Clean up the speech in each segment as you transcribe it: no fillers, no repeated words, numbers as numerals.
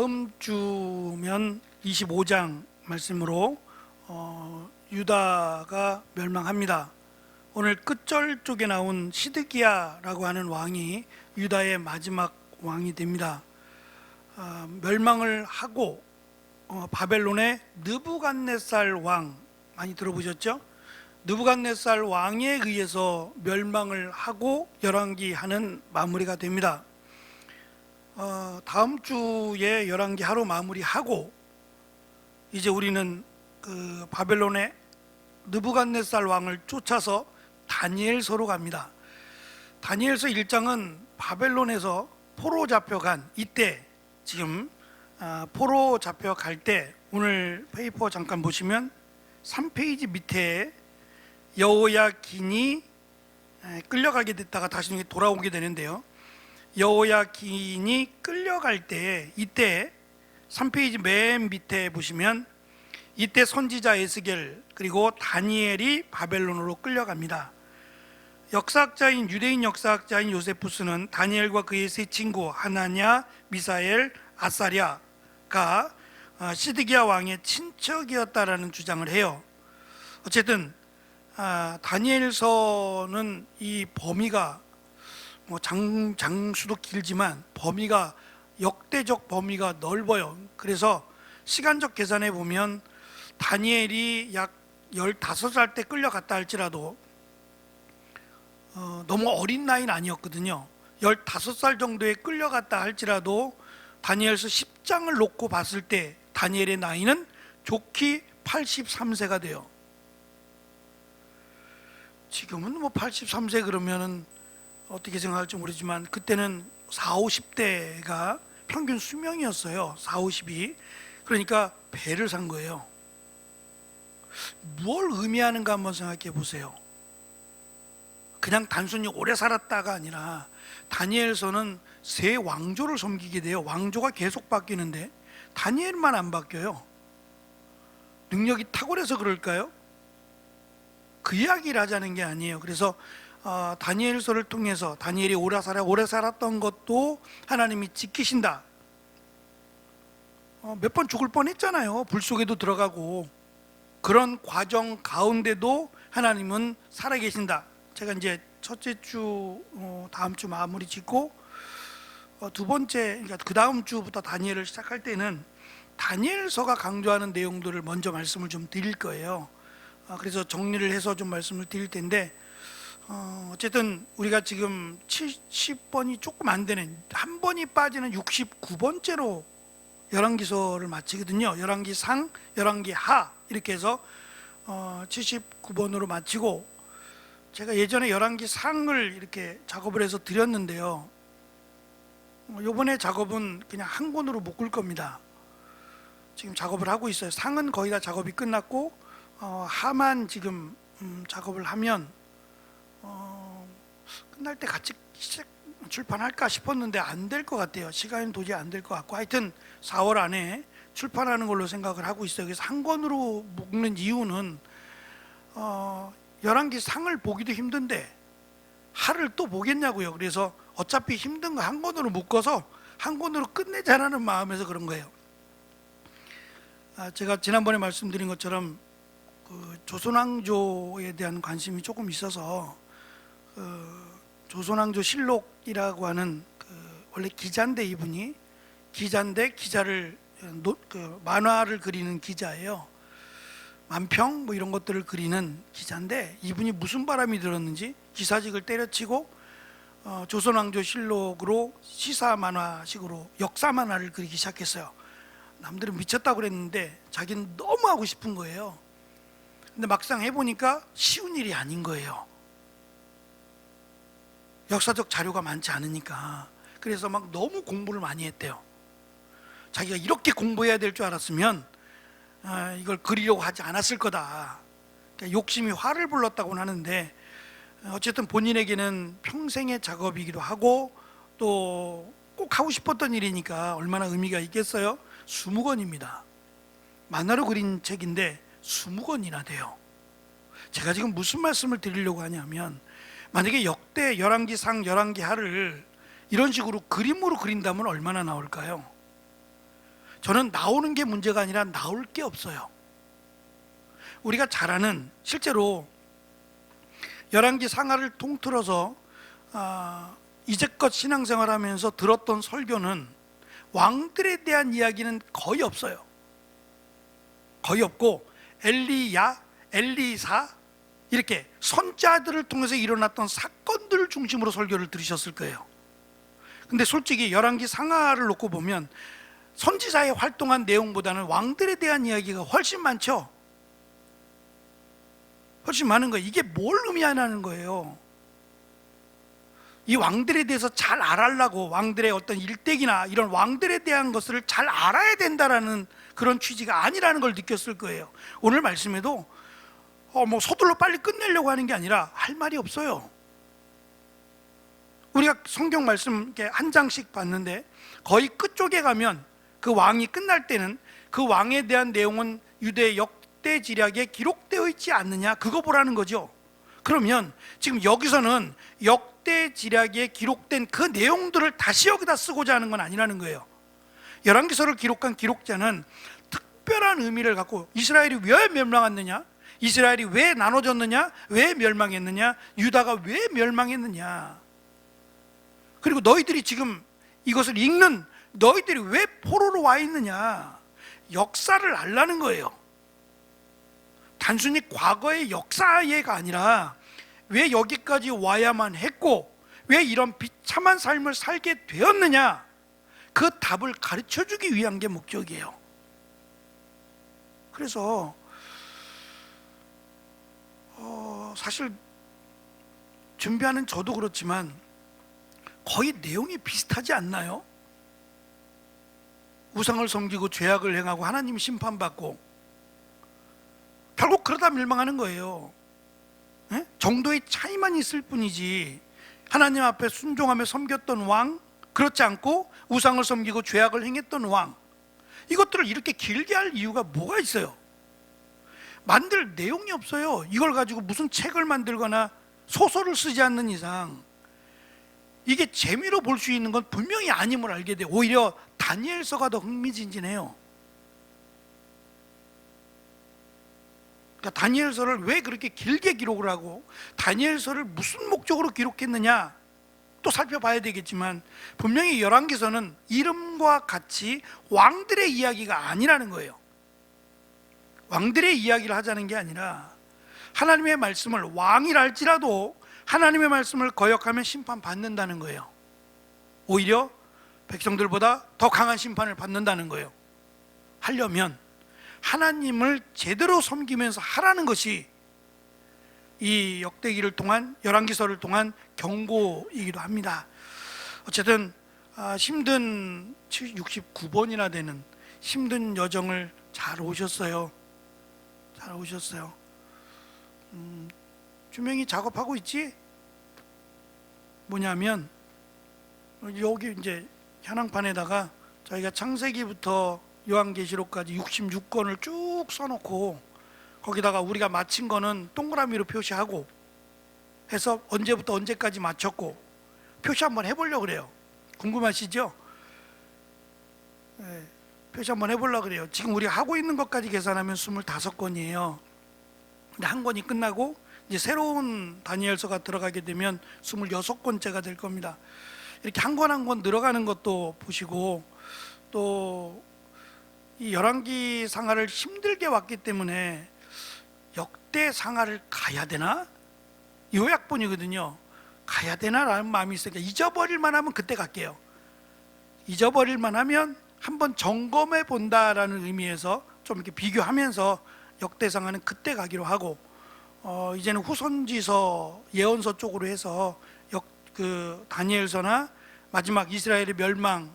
다음 주면 25장 말씀으로 유다가 멸망합니다. 오늘 끝절 쪽에 나온 시드기야라고 하는 왕이 유다의 마지막 왕이 됩니다. 멸망을 하고 바벨론의 느부갓네살 왕, 많이 들어보셨죠? 느부갓네살 왕에 의해서 멸망을 하고 열왕기하는 마무리가 됩니다. 다음 주에 열왕기 하루 마무리하고 이제 우리는 그 바벨론의 느부갓네살 왕을 쫓아서 다니엘서로 갑니다. 다니엘서 1장은 바벨론에서 포로 잡혀간 이때, 지금 포로 잡혀갈 때, 오늘 페이퍼 잠깐 보시면 3페이지 밑에 여호야긴이 끌려가게 됐다가 다시 돌아오게 되는데요, 여호야긴이 끌려갈 때, 이때 3페이지 맨 밑에 보시면 이때 선지자 에스겔 그리고 다니엘이 바벨론으로 끌려갑니다. 역사학자인 유대인 역사학자인 요세푸스는 다니엘과 그의 세 친구 하나냐, 미사엘, 아사랴가 시드기야 왕의 친척이었다라는 주장을 해요. 어쨌든 다니엘서는 이 범위가 장수도 길지만 범위가 역대적 범위가 넓어요. 그래서 시간적 계산해 보면 다니엘이 약 15살 때 끌려갔다 할지라도 너무 어린 나이는 아니었거든요. 15살 정도에 끌려갔다 할지라도 다니엘서 10장을 놓고 봤을 때 다니엘의 나이는 좋게 83세가 돼요. 지금은 83세 그러면은 어떻게 생각할지 모르지만 그때는 40, 50대가 평균 수명이었어요. 40, 50이. 그러니까 배를 산 거예요. 뭘 의미하는가 한번 생각해 보세요. 그냥 단순히 오래 살았다가 아니라 다니엘서는 세 왕조를 섬기게 돼요. 왕조가 계속 바뀌는데 다니엘만 안 바뀌어요. 능력이 탁월해서 그럴까요? 그 이야기를 하자는 게 아니에요. 그래서 다니엘서를 통해서 다니엘이 오래 살았던 것도 하나님이 지키신다. 몇 번 죽을 뻔했잖아요. 불 속에도 들어가고. 그런 과정 가운데도 하나님은 살아계신다. 제가 이제 첫째 주 다음 주 마무리 짓고 두 번째, 그러니까 그 다음 주부터 다니엘을 시작할 때는 다니엘서가 강조하는 내용들을 먼저 말씀을 좀 드릴 거예요. 그래서 정리를 해서 좀 말씀을 드릴 텐데, 어쨌든 우리가 지금 70번이 조금 안 되는, 한 번이 빠지는 69번째로 열왕기서를 마치거든요. 열왕기 상, 열왕기 하 이렇게 해서 79번으로 마치고, 제가 예전에 열왕기 상을 이렇게 작업을 해서 드렸는데요, 이번에 작업은 그냥 한 권으로 묶을 겁니다. 지금 작업을 하고 있어요. 상은 거의 다 작업이 끝났고 하만 지금 작업을 하면 끝날 때 같이 출판할까 싶었는데 안 될 것 같아요. 시간이 도저히 안 될 것 같고, 하여튼 4월 안에 출판하는 걸로 생각을 하고 있어요. 그래서 한 권으로 묶는 이유는 열왕기 상을 보기도 힘든데 하를 또 보겠냐고요. 그래서 어차피 힘든 거 한 권으로 묶어서 한 권으로 끝내자라는 마음에서 그런 거예요. 제가 지난번에 말씀드린 것처럼 그 조선왕조에 대한 관심이 조금 있어서 조선왕조 실록이라고 하는 원래 기자인데, 이분이 기자인데 기자를 만화를 그리는 기자예요. 만평 뭐 이런 것들을 그리는 기자인데, 이분이 무슨 바람이 들었는지 기사직을 때려치고 조선왕조 실록으로 시사 만화식으로 역사 만화를 그리기 시작했어요. 남들은 미쳤다고 그랬는데 자기는 너무 하고 싶은 거예요. 근데 막상 해보니까 쉬운 일이 아닌 거예요. 역사적 자료가 많지 않으니까. 그래서 막 너무 공부를 많이 했대요. 자기가 이렇게 공부해야 될 줄 알았으면 이걸 그리려고 하지 않았을 거다. 그러니까 욕심이 화를 불렀다고는 하는데, 어쨌든 본인에게는 평생의 작업이기도 하고 또 꼭 하고 싶었던 일이니까 얼마나 의미가 있겠어요. 20권입니다. 만화로 그린 책인데 20권이나 돼요. 제가 지금 무슨 말씀을 드리려고 하냐면, 만약에 역대 열왕기 상, 열왕기 하를 이런 식으로 그림으로 그린다면 얼마나 나올까요? 저는 나오는 게 문제가 아니라 나올 게 없어요. 우리가 잘 아는, 실제로 열왕기 상하를 통틀어서 이제껏 신앙생활하면서 들었던 설교는 왕들에 대한 이야기는 거의 없어요. 거의 없고 엘리야, 엘리사 이렇게 선자들을 통해서 일어났던 사건들을 중심으로 설교를 들으셨을 거예요. 근데 솔직히 열왕기 상하를 놓고 보면 선지자의 활동한 내용보다는 왕들에 대한 이야기가 훨씬 많죠. 훨씬 많은 거예요. 이게 뭘 의미하는 거예요? 이 왕들에 대해서 잘 알아려고, 왕들의 어떤 일대기나 이런 왕들에 대한 것을 잘 알아야 된다라는 그런 취지가 아니라는 걸 느꼈을 거예요. 오늘 말씀에도 서둘러 빨리 끝내려고 하는 게 아니라 할 말이 없어요. 우리가 성경 말씀 이렇게 한 장씩 봤는데 거의 끝쪽에 가면 그 왕이 끝날 때는 그 왕에 대한 내용은 유대 역대 지략에 기록되어 있지 않느냐, 그거 보라는 거죠. 그러면 지금 여기서는 역대 지략에 기록된 그 내용들을 다시 여기다 쓰고자 하는 건 아니라는 거예요. 열왕기서를 기록한 기록자는 특별한 의미를 갖고 이스라엘이 왜 멸망했느냐, 이스라엘이 왜 나눠졌느냐, 왜 멸망했느냐, 유다가 왜 멸망했느냐, 그리고 너희들이 지금 이것을 읽는 너희들이 왜 포로로 와 있느냐, 역사를 알라는 거예요. 단순히 과거의 역사가 아니라 왜 여기까지 와야만 했고 왜 이런 비참한 삶을 살게 되었느냐, 그 답을 가르쳐주기 위한 게 목적이에요. 그래서 사실 준비하는 저도 그렇지만 거의 내용이 비슷하지 않나요? 우상을 섬기고 죄악을 행하고 하나님 심판받고 결국 그러다 멸망하는 거예요. 정도의 차이만 있을 뿐이지 하나님 앞에 순종하며 섬겼던 왕, 그렇지 않고 우상을 섬기고 죄악을 행했던 왕, 이것들을 이렇게 길게 할 이유가 뭐가 있어요? 만들 내용이 없어요. 이걸 가지고 무슨 책을 만들거나 소설을 쓰지 않는 이상 이게 재미로 볼 수 있는 건 분명히 아님을 알게 돼요. 오히려 다니엘서가 더 흥미진진해요. 그러니까 다니엘서를 왜 그렇게 길게 기록을 하고 다니엘서를 무슨 목적으로 기록했느냐 또 살펴봐야 되겠지만, 분명히 열왕기서는 이름과 같이 왕들의 이야기가 아니라는 거예요. 왕들의 이야기를 하자는 게 아니라 하나님의 말씀을, 왕이랄지라도 하나님의 말씀을 거역하면 심판받는다는 거예요. 오히려 백성들보다 더 강한 심판을 받는다는 거예요. 하려면 하나님을 제대로 섬기면서 하라는 것이 이 역대기를 통한, 열왕기서를 통한 경고이기도 합니다. 어쨌든 힘든 69번이나 되는 힘든 여정을 잘 오셨어요. 잘 오셨어요. 주명이 작업하고 있지? 뭐냐면 여기 이제 현황판에다가 저희가 창세기부터 요한계시록까지 66권을 쭉 써놓고 거기다가 우리가 마친 거는 동그라미로 표시하고 해서 언제부터 언제까지 마쳤고 표시 한번 해보려고 그래요. 궁금하시죠? 네, 표시 한번 해보려고 그래요. 지금 우리가 하고 있는 것까지 계산하면 25권이에요. 근데 한 권이 끝나고 이제 새로운 다니엘서가 들어가게 되면 26권째가 될 겁니다. 이렇게 한 권 한 권 늘어가는 것도 보시고, 또 이 열왕기 상하를 힘들게 왔기 때문에 역대 상하를 가야 되나? 요약본이거든요. 가야 되나라는 마음이 있으니까 잊어버릴만 하면 그때 갈게요. 잊어버릴만 하면 한번 점검해 본다라는 의미에서 좀 이렇게 비교하면서 역대 상하는 그때 가기로 하고, 이제는 후선지서, 예언서 쪽으로 해서 다니엘서나 마지막 이스라엘의 멸망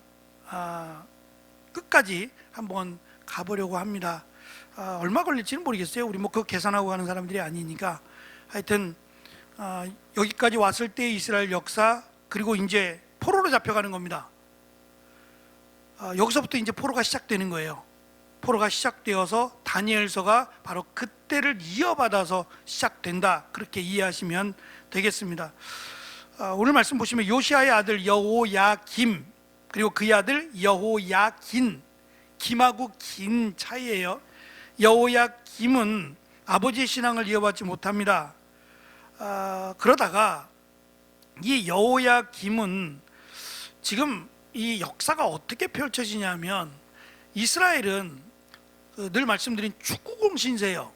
끝까지 한번 가보려고 합니다. 얼마 걸릴지는 모르겠어요. 우리 그거 계산하고 가는 사람들이 아니니까. 하여튼 여기까지 왔을 때 이스라엘 역사, 그리고 이제 포로로 잡혀가는 겁니다. 여기서부터 이제 포로가 시작되는 거예요. 포로가 시작되어서 다니엘서가 바로 그때를 이어받아서 시작된다, 그렇게 이해하시면 되겠습니다. 오늘 말씀 보시면 요시아의 아들 여호야김, 그리고 그의 아들 여호야긴, 김하고 긴 차이예요. 여호야김은 아버지의 신앙을 이어받지 못합니다. 그러다가 이 여호야김은 지금 이 역사가 어떻게 펼쳐지냐면, 이스라엘은 늘 말씀드린 축구공 신세예요.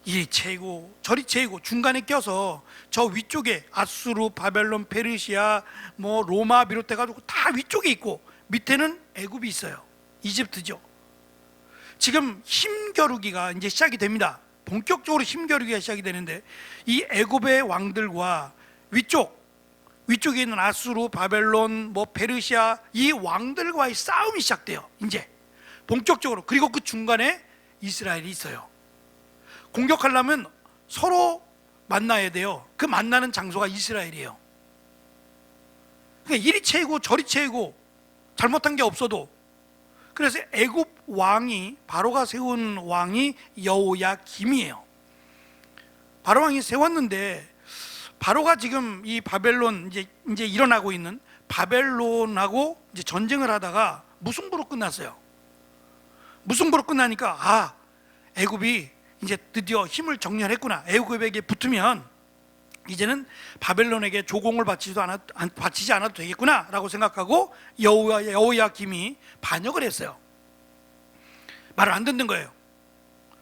이리 채이고 저리 채이고 중간에 껴서 저 위쪽에 아수르, 바벨론, 페르시아, 뭐 로마 비롯해 가지고 다 위쪽에 있고 밑에는 애굽이 있어요. 이집트죠. 지금 힘겨루기가 이제 시작이 됩니다. 본격적으로 힘겨루기가 시작이 되는데, 이 애굽의 왕들과 위쪽에 있는 아수르, 바벨론, 뭐 페르시아, 이 왕들과의 싸움이 시작돼요. 이제 본격적으로. 그리고 그 중간에 이스라엘이 있어요. 공격하려면 서로 만나야 돼요. 그 만나는 장소가 이스라엘이에요. 그러니까 이리 채이고 저리 채이고 잘못한 게 없어도. 그래서 애굽 왕이, 바로가 세운 왕이 여호야김이에요. 바로 왕이 세웠는데, 바로가 지금 이 바벨론 이제 일어나고 있는 바벨론하고 이제 전쟁을 하다가 무승부로 끝났어요. 무승부로 끝나니까 애굽이 이제 드디어 힘을 정렬했구나. 애굽에게 붙으면 이제는 바벨론에게 조공을 바치지 않아도 되겠구나라고 생각하고 여호야김이 반역을 했어요. 말을 안 듣는 거예요.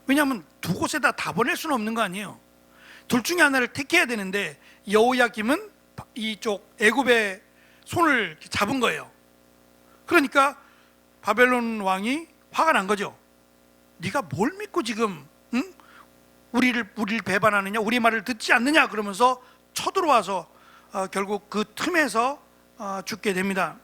왜냐하면 두 곳에다 다 보낼 수는 없는 거 아니에요. 둘 중에 하나를 택해야 되는데, 여호야김은 이쪽 애굽의 손을 잡은 거예요. 그러니까 바벨론 왕이 화가 난 거죠. 네가 뭘 믿고 지금 우리를 배반하느냐, 우리 말을 듣지 않느냐, 그러면서 쳐들어와서 결국 그 틈에서 죽게 됩니다.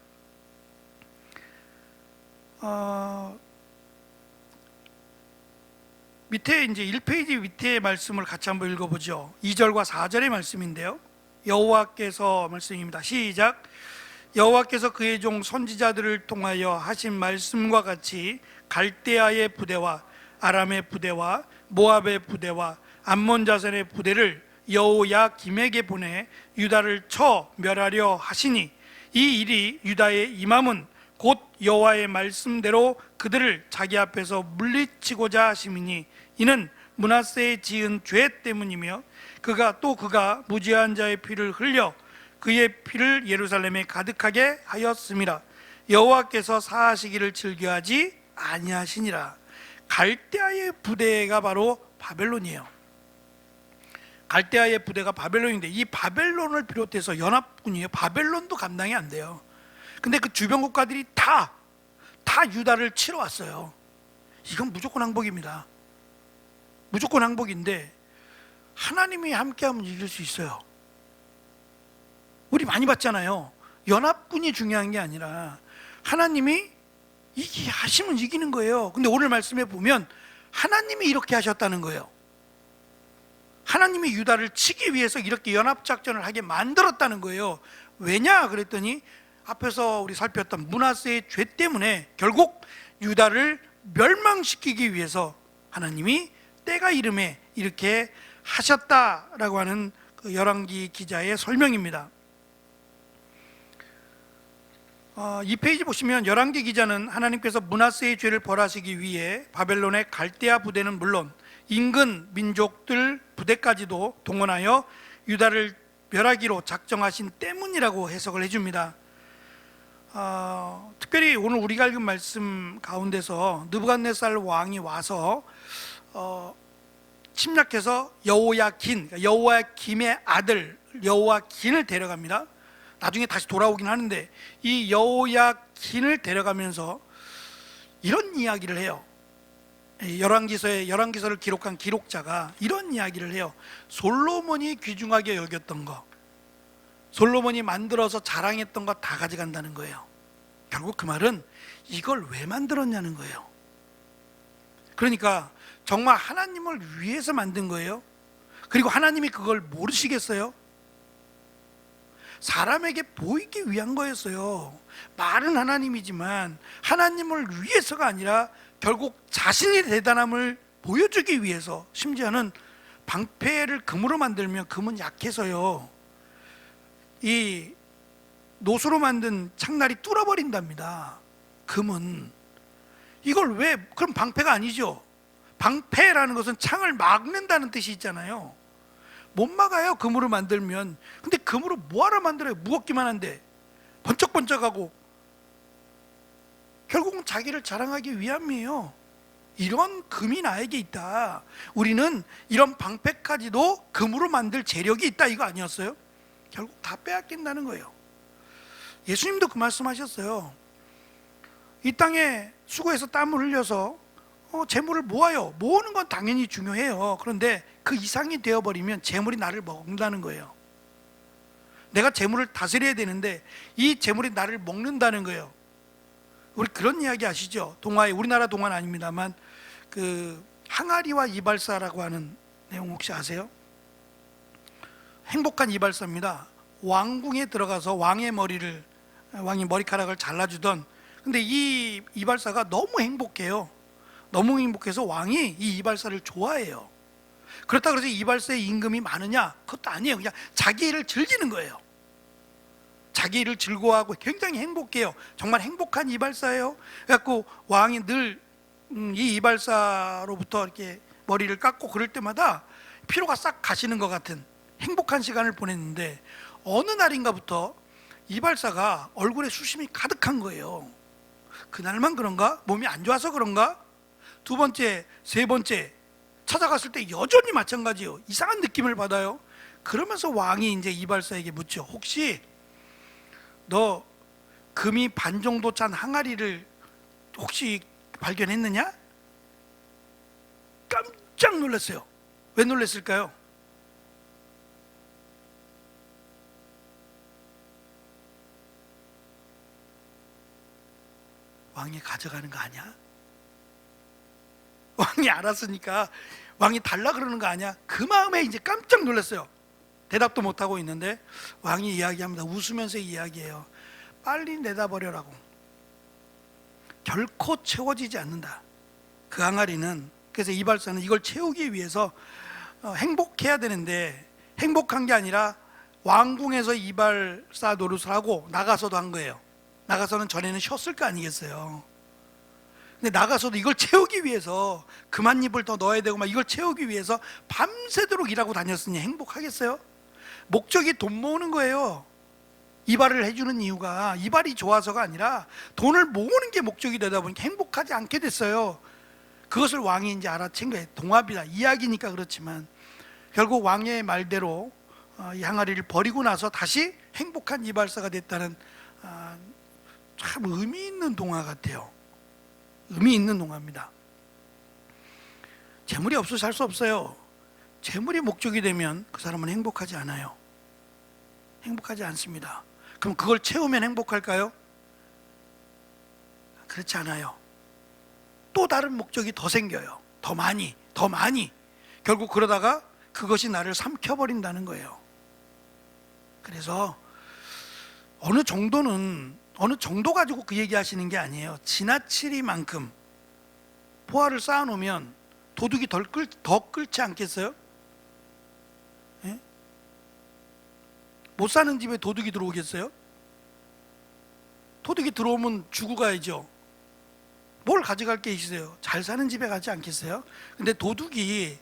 밑에 이제 1페이지 밑에 말씀을 같이 한번 읽어보죠. 2절과 4절의 말씀인데요. 여호와께서 말씀입니다. 시작. 여호와께서 그의 종 선지자들을 통하여 하신 말씀과 같이 갈대아의 부대와 아람의 부대와 모압의 부대와 암몬 자손의 부대를 여호야김에게 보내 유다를 쳐 멸하려 하시니, 이 일이 유다에 임함은 곧 여호와의 말씀대로 그들을 자기 앞에서 물리치고자 하심이니, 이는 므낫세의 지은 죄 때문이며 그가 무지한 자의 피를 흘려 그의 피를 예루살렘에 가득하게 하였음이라. 여호와께서 사하시기를 즐겨하지 아니하시니라. 갈대아의 부대가 바로 바벨론이에요. 갈대아의 부대가 바벨론인데, 이 바벨론을 비롯해서 연합군이에요. 바벨론도 감당이 안 돼요. 근데 그 주변 국가들이 다 유다를 치러 왔어요. 이건 무조건 항복입니다. 무조건 항복인데, 하나님이 함께하면 이길 수 있어요. 우리 많이 봤잖아요. 연합군이 중요한 게 아니라 하나님이 하시면 이기는 거예요. 근데 오늘 말씀에 보면 하나님이 이렇게 하셨다는 거예요. 하나님이 유다를 치기 위해서 이렇게 연합작전을 하게 만들었다는 거예요. 왜냐 그랬더니, 앞에서 우리 살폈던 므낫세의 죄 때문에 결국 유다를 멸망시키기 위해서 하나님이 때가 이름에 이렇게 하셨다라고 하는 그 열왕기 기자의 설명입니다. 이 페이지 보시면 열왕기 기자는 하나님께서 므낫세의 죄를 벌하시기 위해 바벨론의 갈대아 부대는 물론 인근 민족들 부대까지도 동원하여 유다를 멸하기로 작정하신 때문이라고 해석을 해줍니다. 특별히 오늘 우리가 읽은 말씀 가운데서 느부갓네살 왕이 와서 침략해서 여호야김의 아들 여호야긴을 데려갑니다. 나중에 다시 돌아오긴 하는데, 이 여호야긴을 데려가면서 이런 이야기를 해요. 열왕기서를 기록한 기록자가 이런 이야기를 해요. 솔로몬이 귀중하게 여겼던 거, 솔로몬이 만들어서 자랑했던 거 다 가져간다는 거예요. 결국 그 말은 이걸 왜 만들었냐는 거예요. 그러니까 정말 하나님을 위해서 만든 거예요. 그리고 하나님이 그걸 모르시겠어요? 사람에게 보이기 위한 거였어요. 말은 하나님이지만 하나님을 위해서가 아니라 결국 자신의 대단함을 보여주기 위해서, 심지어는 방패를 금으로 만들면 금은 약해서요, 이 노수로 만든 창날이 뚫어버린답니다. 금은 이걸 왜, 그럼 방패가 아니죠. 방패라는 것은 창을 막는다는 뜻이 있잖아요. 못 막아요, 금으로 만들면. 근데 금으로 뭐하러 만들어요? 무겁기만 한데, 번쩍번쩍하고. 결국은 자기를 자랑하기 위함이에요. 이런 금이 나에게 있다, 우리는 이런 방패까지도 금으로 만들 재력이 있다, 이거 아니었어요? 결국 다 빼앗긴다는 거예요. 예수님도 그 말씀하셨어요. 이 땅에 수고해서 땀을 흘려서 재물을 모아요. 모으는 건 당연히 중요해요. 그런데 그 이상이 되어버리면 재물이 나를 먹는다는 거예요. 내가 재물을 다스려야 되는데 이 재물이 나를 먹는다는 거예요. 우리 그런 이야기 아시죠? 동화에, 우리나라 동화는 아닙니다만 그 항아리와 이발사라고 하는 내용 혹시 아세요? 행복한 이발사입니다. 왕궁에 들어가서 왕의 머리카락을 잘라주던, 근데 이 이발사가 너무 행복해요. 너무 행복해서 왕이 이 이발사를 좋아해요. 그렇다고 해서 이발사의 임금이 많으냐? 그것도 아니에요. 그냥 자기 일을 즐기는 거예요. 자기 일을 즐거워하고 굉장히 행복해요. 정말 행복한 이발사예요. 그래갖고 왕이 늘 이 이발사로부터 이렇게 머리를 깎고 그럴 때마다 피로가 싹 가시는 것 같은 행복한 시간을 보냈는데, 어느 날인가부터 이발사가 얼굴에 수심이 가득한 거예요. 그날만 그런가? 몸이 안 좋아서 그런가? 두 번째, 세 번째 찾아갔을 때 여전히 마찬가지예요. 이상한 느낌을 받아요. 그러면서 왕이 이제 이발사에게 묻죠. 혹시 너 금이 반 정도 찬 항아리를 혹시 발견했느냐? 깜짝 놀랐어요. 왜 놀랐을까요? 왕이 가져가는 거 아니야? 왕이 알았으니까 왕이 달라 그러는 거 아니야? 그 마음에 이제 깜짝 놀랐어요. 대답도 못하고 있는데 왕이 이야기합니다. 웃으면서 이야기해요. 빨리 내다버려라고. 결코 채워지지 않는다, 그 항아리는. 그래서 이발사는 이걸 채우기 위해서 행복해야 되는데 행복한 게 아니라 왕궁에서 이발사 노릇을 하고 나가서도 한 거예요. 나가서는 전에는 쉬었을 거 아니겠어요. 근데 나가서도 이걸 채우기 위해서 그만잎을 더 넣어야 되고 막 이걸 채우기 위해서 밤새도록 일하고 다녔으니 행복하겠어요? 목적이 돈 모으는 거예요. 이발을 해주는 이유가 이발이 좋아서가 아니라 돈을 모으는 게 목적이 되다 보니까 행복하지 않게 됐어요. 그것을 왕이 이제 알아챈 거예요. 동화비다, 이야기니까 그렇지만 결국 왕의 말대로 이 항아리를 버리고 나서 다시 행복한 이발사가 됐다는, 참 의미 있는 동화 같아요. 의미 있는 동화입니다. 재물이 없어서 살 수 없어요. 재물이 목적이 되면 그 사람은 행복하지 않아요. 행복하지 않습니다. 그럼 그걸 채우면 행복할까요? 그렇지 않아요. 또 다른 목적이 더 생겨요. 더 많이. 결국 그러다가 그것이 나를 삼켜버린다는 거예요. 그래서 어느 정도 가지고 그 얘기 하시는 게 아니에요. 지나치리만큼 포화를 쌓아놓으면 도둑이 더 끓지 않겠어요? 예? 못 사는 집에 도둑이 들어오겠어요? 도둑이 들어오면 주고 가야죠. 뭘 가져갈 게 있어요? 잘 사는 집에 가지 않겠어요? 근데 도둑이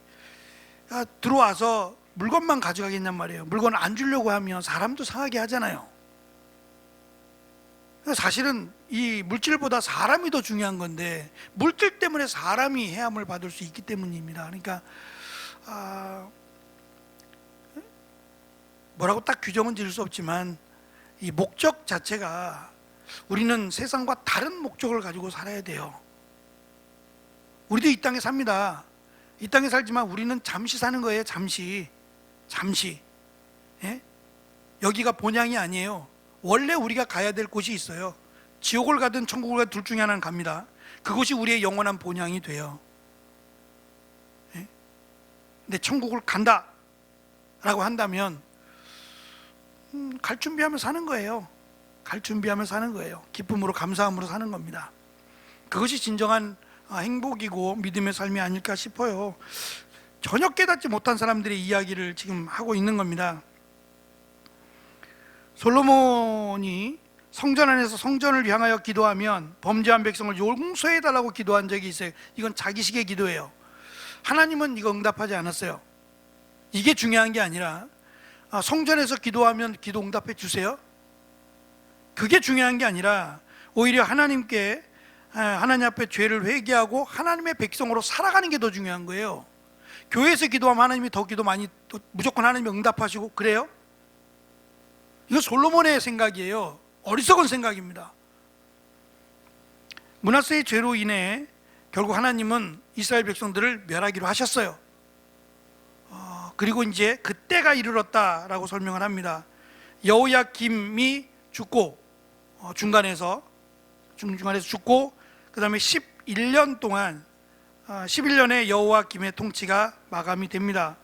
들어와서 물건만 가져가겠냔 말이에요. 물건을 안 주려고 하면 사람도 상하게 하잖아요. 사실은 이 물질보다 사람이 더 중요한 건데 물질 때문에 사람이 해함을 받을 수 있기 때문입니다. 그러니까 뭐라고 딱 규정은 지을 수 없지만 이 목적 자체가, 우리는 세상과 다른 목적을 가지고 살아야 돼요. 우리도 이 땅에 삽니다. 이 땅에 살지만 우리는 잠시 사는 거예요. 잠시. 예? 여기가 본향이 아니에요. 원래 우리가 가야 될 곳이 있어요. 지옥을 가든 천국을 가든 둘 중에 하나는 갑니다. 그것이 우리의 영원한 본향이 돼요. 예? 근데 천국을 간다 라고 한다면 갈 준비하며 사는 거예요. 갈 준비하며 사는 거예요. 기쁨으로, 감사함으로 사는 겁니다. 그것이 진정한 행복이고 믿음의 삶이 아닐까 싶어요. 전혀 깨닫지 못한 사람들의 이야기를 지금 하고 있는 겁니다. 솔로몬이 성전 안에서 성전을 향하여 기도하면 범죄한 백성을 용서해달라고 기도한 적이 있어요. 이건 자기식의 기도예요. 하나님은 이거 응답하지 않았어요. 이게 중요한 게 아니라 성전에서 기도하면 기도 응답해 주세요. 그게 중요한 게 아니라 오히려 하나님께 하나님 앞에 죄를 회개하고 하나님의 백성으로 살아가는 게 더 중요한 거예요. 교회에서 기도하면 하나님이 더 기도 많이 무조건 하나님이 응답하시고 그래요? 이거 솔로몬의 생각이에요. 어리석은 생각입니다. 므낫세의 죄로 인해 결국 하나님은 이스라엘 백성들을 멸하기로 하셨어요. 그리고 이제 그때가 이르렀다라고 설명을 합니다. 여호야김이 죽고 중간에서 죽고 그 다음에 11년 동안 11년의 여호야김의 통치가 마감이 됩니다.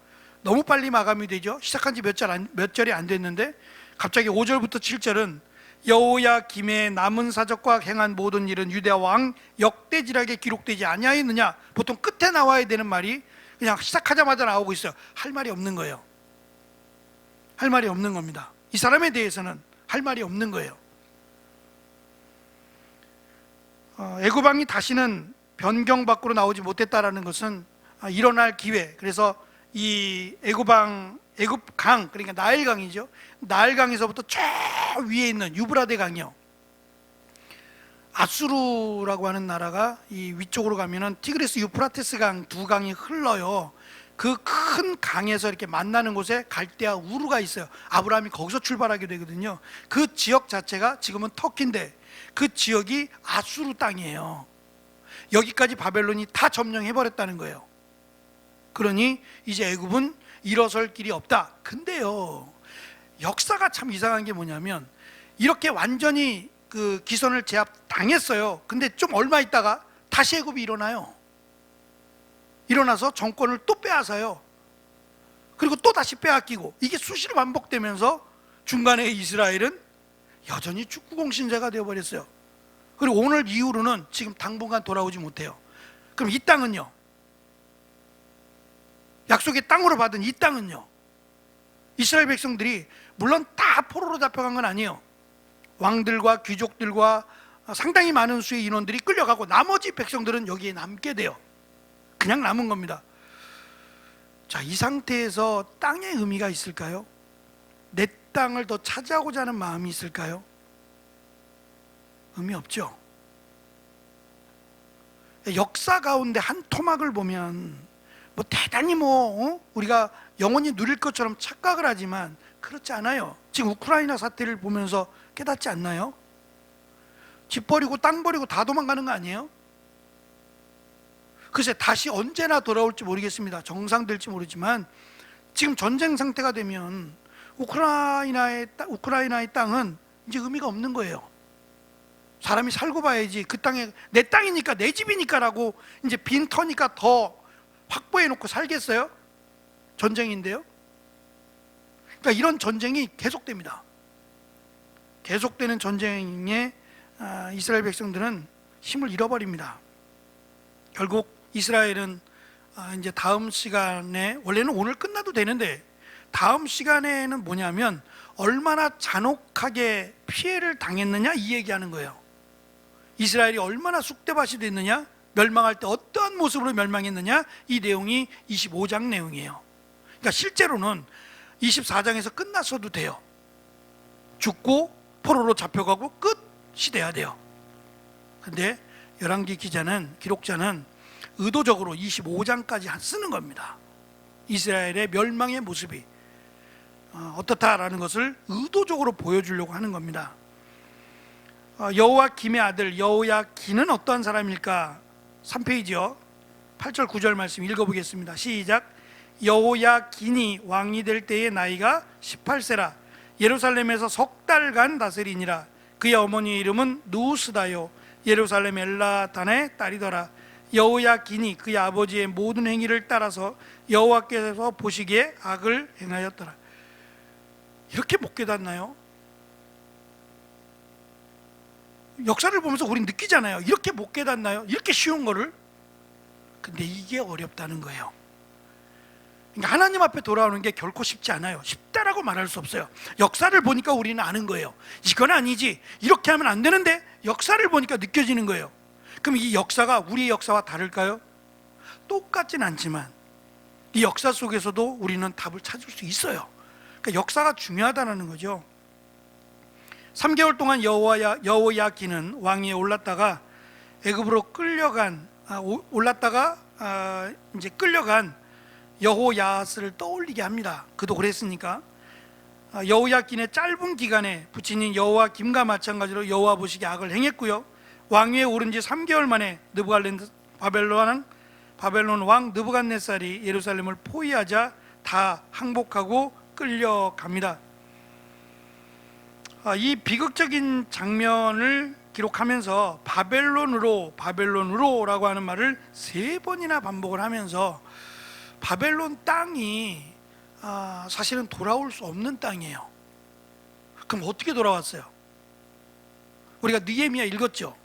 너무 빨리 마감이 되죠. 시작한 지 몇 절이 안 됐는데 갑자기 5절부터 7절은 여호야김의 남은 사적과 행한 모든 일은 유다 왕 역대지락에 기록되지 아니하였느냐. 보통 끝에 나와야 되는 말이 그냥 시작하자마자 나오고 있어요. 할 말이 없는 거예요. 할 말이 없는 겁니다. 이 사람에 대해서는 할 말이 없는 거예요. 애굽 왕이 다시는 변경 밖으로 나오지 못했다라는 것은 일어날 기회. 그래서 이 애굽강, 그러니까 나일강이죠. 나일강에서부터 저 위에 있는 유브라데 강이요. 아수르라고 하는 나라가 이 위쪽으로 가면은 티그리스 유프라테스 강 두 강이 흘러요. 그 큰 강에서 이렇게 만나는 곳에 갈대아 우르가 있어요. 아브라함이 거기서 출발하게 되거든요. 그 지역 자체가 지금은 터키인데 그 지역이 아수르 땅이에요. 여기까지 바벨론이 다 점령해버렸다는 거예요. 그러니 이제 애굽은 일어설 길이 없다. 근데요, 역사가 참 이상한 게 뭐냐면 이렇게 완전히 그 기선을 제압당했어요. 근데 좀 얼마 있다가 다시 애굽이 일어나요. 일어나서 정권을 또 빼앗아요. 그리고 또 다시 빼앗기고, 이게 수시로 반복되면서 중간에 이스라엘은 여전히 축구공 신세가 되어버렸어요. 그리고 오늘 이후로는 지금 당분간 돌아오지 못해요. 그럼 이 땅은요? 약속의 땅으로 받은 이 땅은요? 이스라엘 백성들이 물론 다 포로로 잡혀간 건 아니에요. 왕들과 귀족들과 상당히 많은 수의 인원들이 끌려가고 나머지 백성들은 여기에 남게 돼요. 그냥 남은 겁니다. 자, 이 상태에서 땅의 의미가 있을까요? 내 땅을 더 차지하고자 하는 마음이 있을까요? 의미 없죠. 역사 가운데 한 토막을 보면 뭐 대단히 우리가 영원히 누릴 것처럼 착각을 하지만 그렇지 않아요. 지금 우크라이나 사태를 보면서 깨닫지 않나요? 집 버리고 땅 버리고 다 도망가는 거 아니에요? 글쎄 다시 언제나 돌아올지 모르겠습니다. 정상될지 모르지만 지금 전쟁 상태가 되면 우크라이나의 땅은 이제 의미가 없는 거예요. 사람이 살고 봐야지. 그 땅에 내 땅이니까 내 집이니까 라고 이제 빈터니까 더 확보해 놓고 살겠어요? 전쟁인데요. 그러니까 이런 전쟁이 계속됩니다. 계속되는 전쟁에 이스라엘 백성들은 힘을 잃어버립니다. 결국 이스라엘은 이제 다음 시간에, 원래는 오늘 끝나도 되는데 다음 시간에는 뭐냐면 얼마나 잔혹하게 피해를 당했느냐 이 얘기하는 거예요. 이스라엘이 얼마나 쑥대밭이 됐느냐, 멸망할 때 어떠한 모습으로 멸망했느냐, 이 내용이 25장 내용이에요. 그러니까 실제로는 24장에서 끝났어도 돼요. 죽고 포로로 잡혀가고 끝이 돼야 돼요. 근데 열왕기 기록자는 의도적으로 25장까지 쓰는 겁니다. 이스라엘의 멸망의 모습이 어떻다라는 것을 의도적으로 보여주려고 하는 겁니다. 여호야김의 아들 여호야긴은 어떠한 사람일까? 3페이지요. 8절 9절 말씀 읽어보겠습니다. 시작. 여호야긴이 왕이 될 때의 나이가 18세라. 예루살렘에서 석 달간 다스리니라. 그의 어머니의 이름은 누스다요. 예루살렘 엘라단의 딸이더라. 여호야긴이 그의 아버지의 모든 행위를 따라서 여호와께서 보시기에 악을 행하였더라. 이렇게 못 깨닫나요? 역사를 보면서 우린 느끼잖아요. 이렇게 못 깨닫나요? 이렇게 쉬운 거를. 근데 이게 어렵다는 거예요. 그러니까 하나님 앞에 돌아오는 게 결코 쉽지 않아요. 쉽다 진짜라고 말할 수 없어요. 역사를 보니까 우리는 아는 거예요. 이건 아니지, 이렇게 하면 안 되는데, 역사를 보니까 느껴지는 거예요. 그럼 이 역사가 우리의 역사와 다를까요? 똑같진 않지만 이 역사 속에서도 우리는 답을 찾을 수 있어요. 그러니까 역사가 중요하다는 거죠. 3개월 동안 여호야긴은 왕위에 올랐다가 애굽으로 이제 끌려간 여호야스를 떠올리게 합니다. 그도 그랬으니까. 여호야긴의 짧은 기간에 부친인 여호야김과 마찬가지로 여호와 보시기에 악을 행했고요. 왕위에 오른 지 3개월 만에 바벨론 왕 느부갓네살이 예루살렘을 포위하자 다 항복하고 끌려갑니다. 이 비극적인 장면을 기록하면서 바벨론으로라고 하는 말을 3번이나 반복을 하면서 바벨론 땅이 사실은 돌아올 수 없는 땅이에요. 그럼 어떻게 돌아왔어요? 우리가 느헤미야 읽었죠?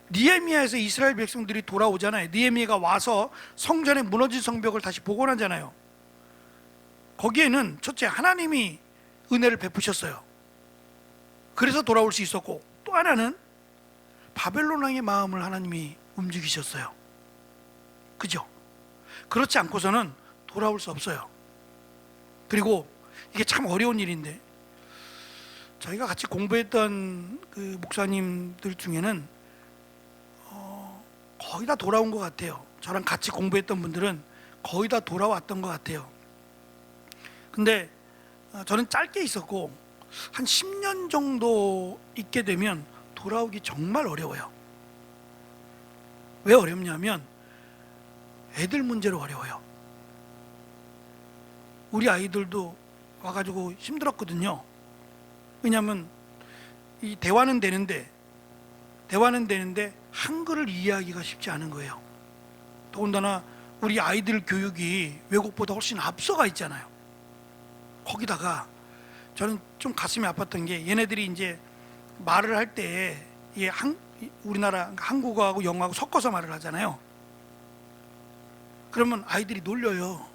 느헤미야에서 이스라엘 백성들이 돌아오잖아요. 느헤미야가 와서 성전에 무너진 성벽을 다시 복원하잖아요. 거기에는 첫째, 하나님이 은혜를 베푸셨어요. 그래서 돌아올 수 있었고, 또 하나는 바벨론 왕의 마음을 하나님이 움직이셨어요. 그죠? 그렇지 않고서는 돌아올 수 없어요. 그리고 이게 참 어려운 일인데, 저희가 같이 공부했던 그 목사님들 중에는 거의 다 돌아온 것 같아요. 저랑 같이 공부했던 분들은 거의 다 돌아왔던 것 같아요. 근데 저는 짧게 있었고 한 10년 정도 있게 되면 돌아오기 정말 어려워요. 왜 어렵냐면 애들 문제로 어려워요. 우리 아이들도 와가지고 힘들었거든요. 왜냐하면 이 대화는 되는데 한글을 이해하기가 쉽지 않은 거예요. 더군다나 우리 아이들 교육이 외국보다 훨씬 앞서가 있잖아요. 거기다가 저는 좀 가슴이 아팠던 게, 얘네들이 이제 말을 할 때 우리나라 한국어하고 영어하고 섞어서 말을 하잖아요. 그러면 아이들이 놀려요.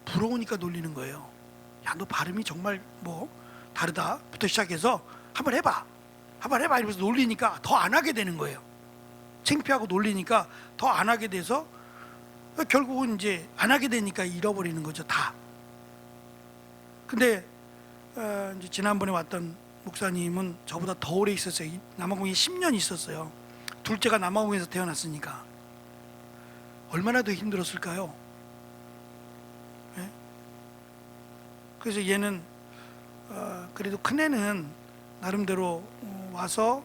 부러우니까 놀리는 거예요. 야, 너 발음이 정말 다르다 부터 시작해서 한번 해봐 이러면서 놀리니까 더 안 하게 되는 거예요. 창피하고 놀리니까 더 안 하게 돼서 결국은 이제 안 하게 되니까 잃어버리는 거죠, 다. 근데 이제 지난번에 왔던 목사님은 저보다 더 오래 있었어요. 남아공에 10년 있었어요. 둘째가 남아공에서 태어났으니까 얼마나 더 힘들었을까요? 네? 그래서 얘는 그래도 큰애는 나름대로 와서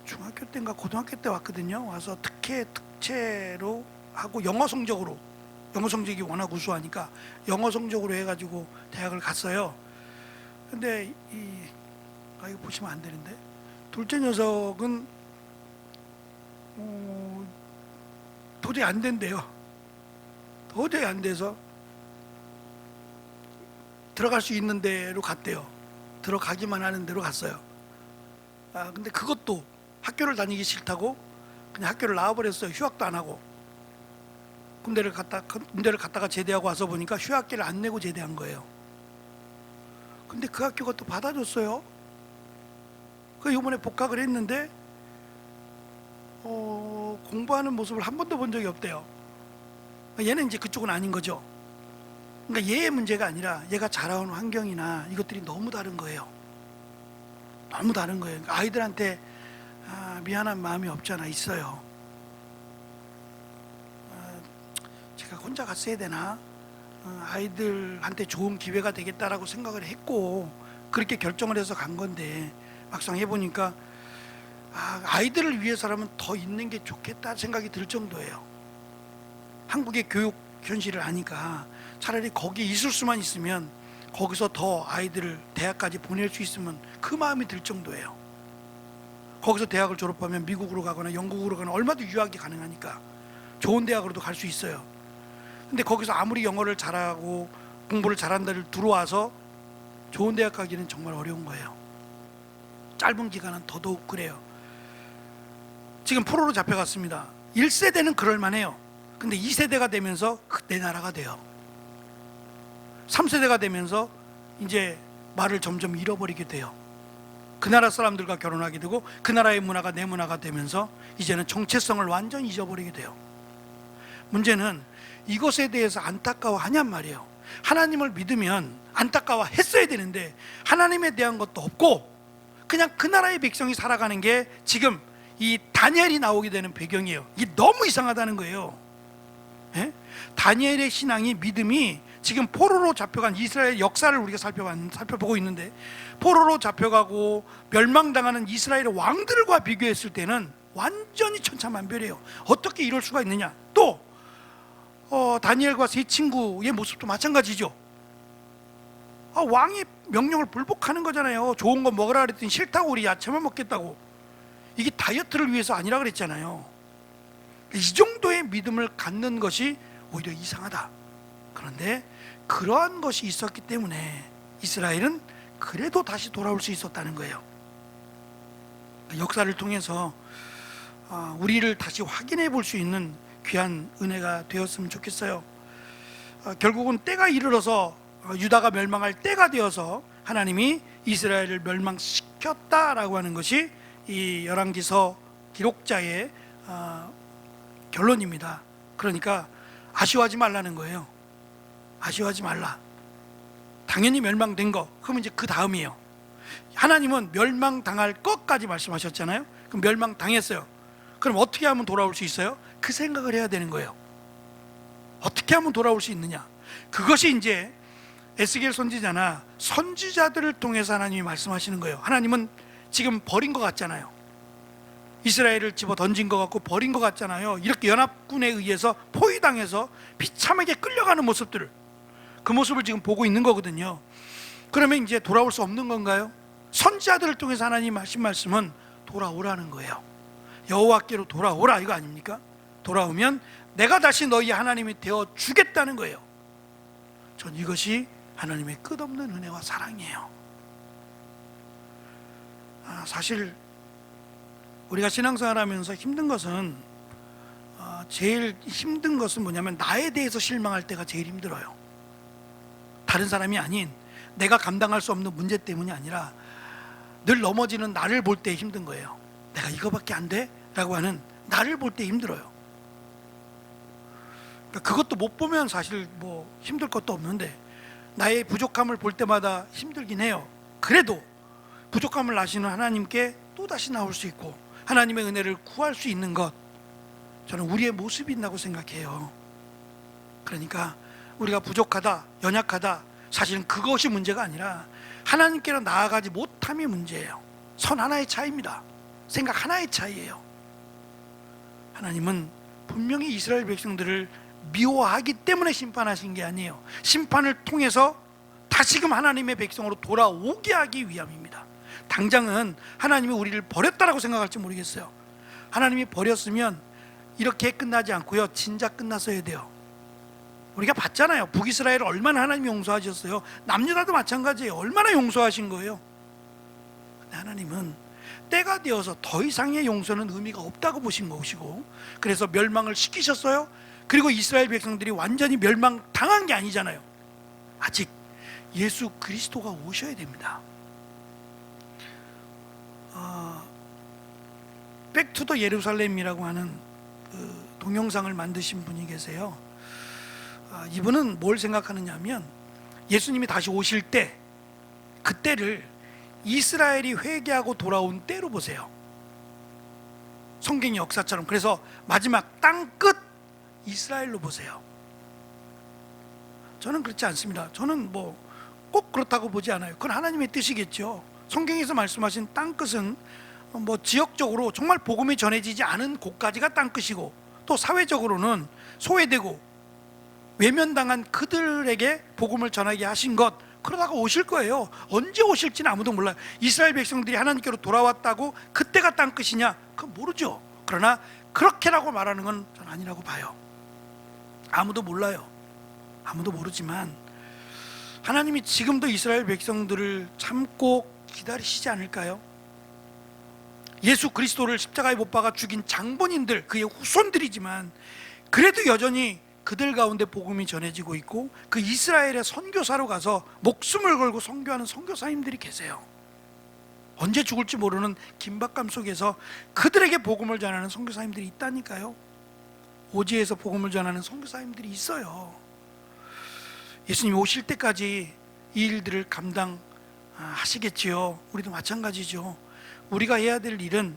중학교 때인가 고등학교 때 왔거든요. 와서 특채로 하고 영어 성적이 워낙 우수하니까 영어 성적으로 해가지고 대학을 갔어요. 근데 이거 보시면 안 되는데, 둘째 녀석은 도저히 안 된대요. 도저히 안 돼서 들어갈 수 있는 데로 갔대요. 들어가기만 하는 데로 갔어요. 근데 그것도 학교를 다니기 싫다고 그냥 학교를 나와버렸어요. 휴학도 안 하고. 군대를 갔다가 제대하고 와서 보니까 휴학비를 안 내고 제대한 거예요. 근데 그 학교가 또 받아줬어요. 그 이번에 복학을 했는데 공부하는 모습을 한 번도 본 적이 없대요. 얘는 이제 그쪽은 아닌 거죠. 그러니까 얘의 문제가 아니라 얘가 자라온 환경이나 이것들이 너무 다른 거예요. 너무 다른 거예요. 그러니까 아이들한테 미안한 마음이 없잖아, 있어요. 제가 혼자 갔어야 되나? 아이들한테 좋은 기회가 되겠다라고 생각을 했고 그렇게 결정을 해서 간 건데, 막상 해보니까 아이들을 위해서라면 더 있는 게 좋겠다 생각이 들 정도예요. 한국의 교육 현실을 아니까 차라리 거기에 있을 수만 있으면 거기서 더 아이들을 대학까지 보낼 수 있으면 그 마음이 들 정도예요. 거기서 대학을 졸업하면 미국으로 가거나 영국으로 가거나 얼마든지 유학이 가능하니까 좋은 대학으로도 갈 수 있어요. 근데 거기서 아무리 영어를 잘하고 공부를 잘한다를 들어와서 좋은 대학 가기는 정말 어려운 거예요. 짧은 기간은 더더욱 그래요. 지금 포로로 잡혀갔습니다. 1세대는 그럴만해요. 근데 2세대가 되면서 내 나라가 돼요. 3세대가 되면서 이제 말을 점점 잃어버리게 돼요. 그 나라 사람들과 결혼하게 되고 그 나라의 문화가 내 문화가 되면서 이제는 정체성을 완전히 잊어버리게 돼요. 문제는 이것에 대해서 안타까워하냔 말이에요. 하나님을 믿으면 안타까워했어야 되는데 하나님에 대한 것도 없고 그냥 그 나라의 백성이 살아가는 게 지금 이 다니엘이 나오게 되는 배경이에요. 이게 너무 이상하다는 거예요. 예? 다니엘의 신앙이, 믿음이 지금 포로로 잡혀간 이스라엘 역사를 우리가 살펴보고 있는데, 포로로 잡혀가고 멸망당하는 이스라엘의 왕들과 비교했을 때는 완전히 천차만별이에요. 어떻게 이럴 수가 있느냐. 또 다니엘과 세 친구의 모습도 마찬가지죠. 왕의 명령을 불복하는 거잖아요. 좋은 거 먹으라 그랬더니 싫다고, 우리 야채만 먹겠다고. 이게 다이어트를 위해서 아니라 그랬잖아요. 이 정도의 믿음을 갖는 것이 오히려 이상하다. 그런데 그러한 것이 있었기 때문에 이스라엘은 그래도 다시 돌아올 수 있었다는 거예요. 역사를 통해서 우리를 다시 확인해 볼 수 있는 귀한 은혜가 되었으면 좋겠어요. 결국은 때가 이르러서 유다가 멸망할 때가 되어서 하나님이 이스라엘을 멸망시켰다라고 하는 것이 이 열왕기서 기록자의 결론입니다. 그러니까 아쉬워하지 말라는 거예요. 아쉬워하지 말라. 당연히 멸망된 거, 그러면 이제 그 다음이에요. 하나님은 멸망당할 것까지 말씀하셨잖아요. 그럼 멸망당했어요. 그럼 어떻게 하면 돌아올 수 있어요? 그 생각을 해야 되는 거예요. 어떻게 하면 돌아올 수 있느냐. 그것이 이제 에스겔 선지자나 선지자들을 통해서 하나님이 말씀하시는 거예요. 하나님은 지금 버린 것 같잖아요. 이스라엘을 집어 던진 것 같고 버린 것 같잖아요. 이렇게 연합군에 의해서 포위당해서 비참하게 끌려가는 모습들을, 그 모습을 지금 보고 있는 거거든요. 그러면 이제 돌아올 수 없는 건가요? 선지자들을 통해서 하나님 하신 말씀은 돌아오라는 거예요. 여호와께로 돌아오라, 이거 아닙니까? 돌아오면 내가 다시 너희 하나님이 되어 주겠다는 거예요. 전 이것이 하나님의 끝없는 은혜와 사랑이에요. 사실 우리가 신앙생활 하면서 힘든 것은, 제일 힘든 것은 뭐냐면 나에 대해서 실망할 때가 제일 힘들어요. 다른 사람이 아닌 내가 감당할 수 없는 문제 때문이 아니라 늘 넘어지는 나를 볼 때 힘든 거예요. 내가 이거밖에 안 돼? 라고 하는 나를 볼 때 힘들어요. 그러니까 그것도 못 보면 사실 뭐 힘들 것도 없는데 나의 부족함을 볼 때마다 힘들긴 해요. 그래도 부족함을 아시는 하나님께 또다시 나올 수 있고 하나님의 은혜를 구할 수 있는 것, 저는 우리의 모습이 있다고 생각해요. 그러니까 우리가 부족하다, 연약하다, 사실은 그것이 문제가 아니라 하나님께로 나아가지 못함이 문제예요. 선 하나의 차이입니다. 생각 하나의 차이예요. 하나님은 분명히 이스라엘 백성들을 미워하기 때문에 심판하신 게 아니에요. 심판을 통해서 다시금 하나님의 백성으로 돌아오게 하기 위함입니다. 당장은 하나님이 우리를 버렸다라고 생각할지 모르겠어요. 하나님이 버렸으면 이렇게 끝나지 않고요, 진작 끝났어야 돼요. 우리가 봤잖아요. 북이스라엘을 얼마나 하나님이 용서하셨어요. 남유다도 마찬가지예요. 얼마나 용서하신 거예요. 근데 하나님은 때가 되어서 더 이상의 용서는 의미가 없다고 보신 것이고, 그래서 멸망을 시키셨어요. 그리고 이스라엘 백성들이 완전히 멸망당한 게 아니잖아요. 아직 예수 그리스도가 오셔야 됩니다. 백투더 예루살렘이라고 하는 그 동영상을 만드신 분이 계세요. 이분은 뭘 생각하느냐 하면, 예수님이 다시 오실 때 그때를 이스라엘이 회개하고 돌아온 때로 보세요. 성경의 역사처럼. 그래서 마지막 땅끝 이스라엘로 보세요. 저는 그렇지 않습니다. 저는 뭐 꼭 그렇다고 보지 않아요. 그건 하나님의 뜻이겠죠. 성경에서 말씀하신 땅끝은 뭐 지역적으로 정말 복음이 전해지지 않은 곳까지가 땅끝이고, 또 사회적으로는 소외되고 외면당한 그들에게 복음을 전하게 하신 것, 그러다가 오실 거예요. 언제 오실지는 아무도 몰라요. 이스라엘 백성들이 하나님께로 돌아왔다고 그때가 땅끝이냐? 그건 모르죠. 그러나 그렇게라고 말하는 건 전 아니라고 봐요. 아무도 몰라요. 아무도 모르지만 하나님이 지금도 이스라엘 백성들을 참고 기다리시지 않을까요? 예수 그리스도를 십자가에 못 박아 죽인 장본인들, 그의 후손들이지만 그래도 여전히 그들 가운데 복음이 전해지고 있고 그 이스라엘의 선교사로 가서 목숨을 걸고 선교하는 선교사님들이 계세요. 언제 죽을지 모르는 긴박감 속에서 그들에게 복음을 전하는 선교사님들이 있다니까요. 오지에서 복음을 전하는 선교사님들이 있어요. 예수님 오실 때까지 이 일들을 감당하시겠지요. 우리도 마찬가지죠. 우리가 해야 될 일은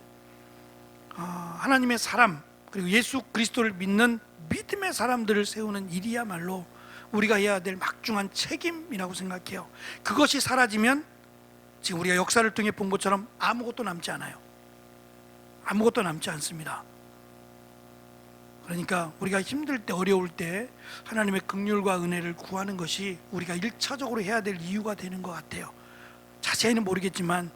하나님의 사람 그리고 예수 그리스도를 믿는 믿음의 사람들을 세우는 일이야말로 우리가 해야 될 막중한 책임이라고 생각해요. 그것이 사라지면 지금 우리가 역사를 통해 본 것처럼 아무것도 남지 않아요. 아무것도 남지 않습니다. 그러니까 우리가 힘들 때 어려울 때 하나님의 긍휼과 은혜를 구하는 것이 우리가 1차적으로 해야 될 이유가 되는 것 같아요. 자세히는 모르겠지만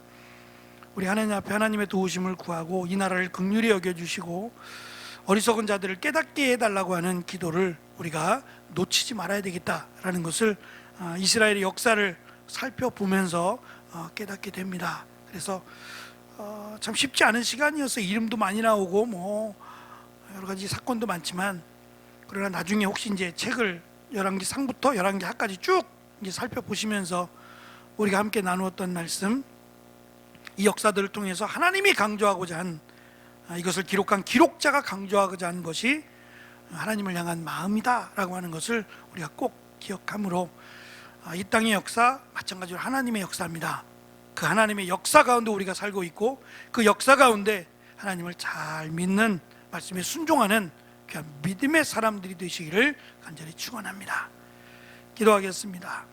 우리 하나님 앞에 하나님의 도우심을 구하고 이 나라를 긍휼히 여겨주시고 어리석은 자들을 깨닫게 해달라고 하는 기도를 우리가 놓치지 말아야 되겠다라는 것을 이스라엘의 역사를 살펴보면서 깨닫게 됩니다. 그래서 참 쉽지 않은 시간이었어요. 이름도 많이 나오고 뭐 여러 가지 사건도 많지만, 그러나 나중에 혹시 이제 책을 열왕기 상부터 열왕기 하까지 쭉 이제 살펴보시면서 우리가 함께 나누었던 말씀, 이 역사들을 통해서 하나님이 강조하고자 한 이것을 기록한 기록자가 강조하고자 한 것이 하나님을 향한 마음이다라고 하는 것을 우리가 꼭 기억함으로 이 땅의 역사 마찬가지로 하나님의 역사입니다. 그 하나님의 역사 가운데 우리가 살고 있고 그 역사 가운데 하나님을 잘 믿는 말씀에 순종하는 귀한 믿음의 사람들이 되시기를 간절히 축원합니다. 기도하겠습니다.